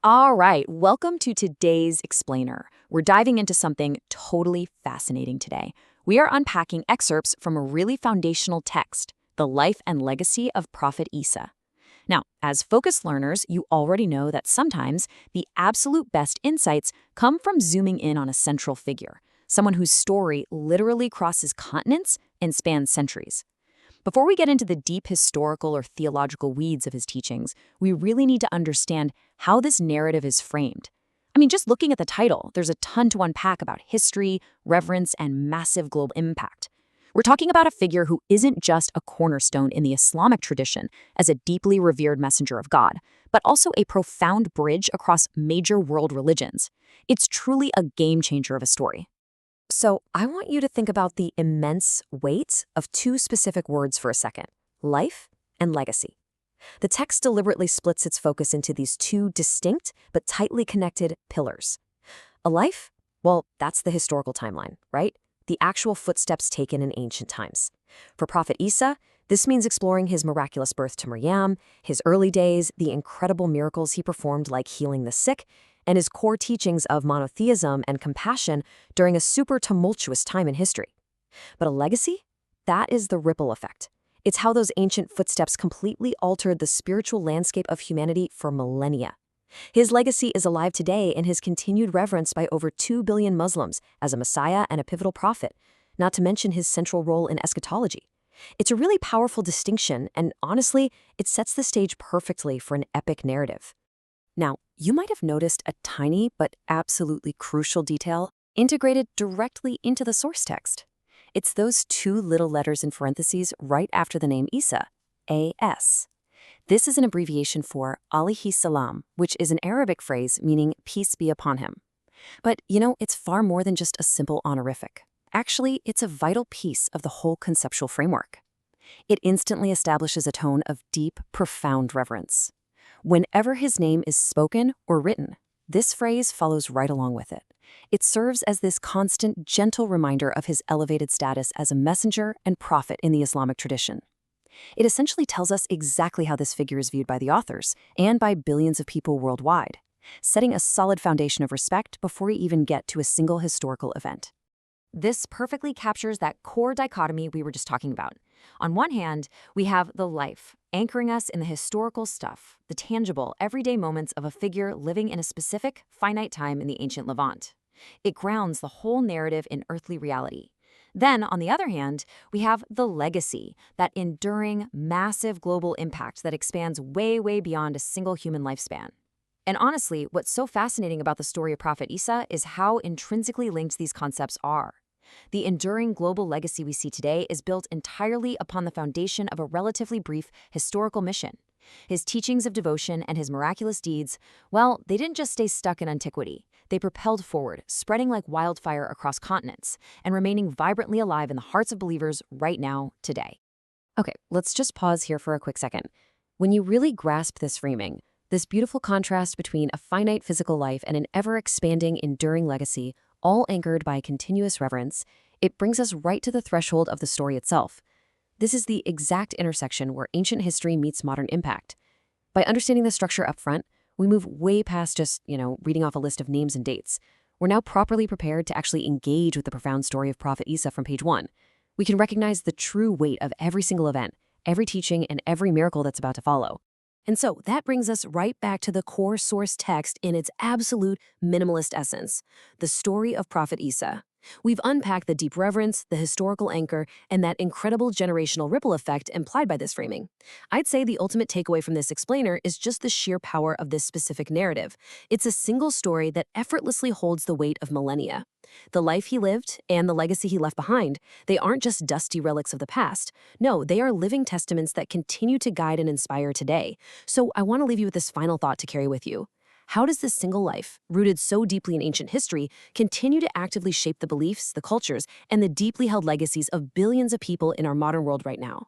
All right, welcome to today's Explainer. We're diving into something totally fascinating today. We are unpacking excerpts from a really foundational text, the life and legacy of Prophet Isa. Now, as focused learners, you already know that sometimes the absolute best insights come from zooming in on a central figure, someone whose story literally crosses continents and spans centuries. Before we get into the deep historical or theological weeds of his teachings, we really need to understand how this narrative is framed. I mean, just looking at the title, there's a ton to unpack about history, reverence, and massive global impact. We're talking about a figure who isn't just a cornerstone in the Islamic tradition as a deeply revered messenger of God, but also a profound bridge across major world religions. It's truly a game changer of a story. So I want you to think about the immense weight of two specific words for a second: life and legacy. The text deliberately splits its focus into these two distinct but tightly connected pillars. A life? Well, that's the historical timeline, right? The actual footsteps taken in ancient times. For Prophet Isa, this means exploring his miraculous birth to Maryam, his early days, the incredible miracles he performed like healing the sick, and his core teachings of monotheism and compassion during a super tumultuous time in history. But a legacy? That is the ripple effect. It's how those ancient footsteps completely altered the spiritual landscape of humanity for millennia. His legacy is alive today in his continued reverence by over 2 billion Muslims as a messiah and a pivotal prophet, not to mention his central role in eschatology. It's a really powerful distinction, and honestly, it sets the stage perfectly for an epic narrative. Now, you might have noticed a tiny but absolutely crucial detail integrated directly into the source text. It's those two little letters in parentheses right after the name Isa, A.S. This is an abbreviation for alayhi salam, which is an Arabic phrase meaning peace be upon him. But, it's far more than just a simple honorific. Actually, it's a vital piece of the whole conceptual framework. It instantly establishes a tone of deep, profound reverence. Whenever his name is spoken or written, this phrase follows right along with it. It serves as this constant, gentle reminder of his elevated status as a messenger and prophet in the Islamic tradition. It essentially tells us exactly how this figure is viewed by the authors and by billions of people worldwide, setting a solid foundation of respect before we even get to a single historical event. This perfectly captures that core dichotomy we were just talking about. On one hand, we have the life, anchoring us in the historical stuff, the tangible, everyday moments of a figure living in a specific, finite time in the ancient Levant. It grounds the whole narrative in earthly reality. Then, on the other hand, we have the legacy, that enduring, massive global impact that expands way, way beyond a single human lifespan. And honestly, what's so fascinating about the story of Prophet Isa is how intrinsically linked these concepts are. The enduring global legacy we see today is built entirely upon the foundation of a relatively brief historical mission. His teachings of devotion and his miraculous deeds, well, they didn't just stay stuck in antiquity. They propelled forward, spreading like wildfire across continents, and remaining vibrantly alive in the hearts of believers right now, today. Okay, let's just pause here for a quick second. When you really grasp this framing, this beautiful contrast between a finite physical life and an ever-expanding, enduring legacy, all anchored by continuous reverence, it brings us right to the threshold of the story itself. This is the exact intersection where ancient history meets modern impact. By understanding the structure up front, we move way past just, reading off a list of names and dates. We're now properly prepared to actually engage with the profound story of Prophet Isa from page 1. We can recognize the true weight of every single event, every teaching, and every miracle that's about to follow. And so that brings us right back to the core source text in its absolute minimalist essence, the story of Prophet Isa. We've unpacked the deep reverence, the historical anchor, and that incredible generational ripple effect implied by this framing. I'd say the ultimate takeaway from this explainer is just the sheer power of this specific narrative. It's a single story that effortlessly holds the weight of millennia. The life he lived and the legacy he left behind, they aren't just dusty relics of the past. No, they are living testaments that continue to guide and inspire today. So I want to leave you with this final thought to carry with you. How does this single life, rooted so deeply in ancient history, continue to actively shape the beliefs, the cultures, and the deeply held legacies of billions of people in our modern world right now?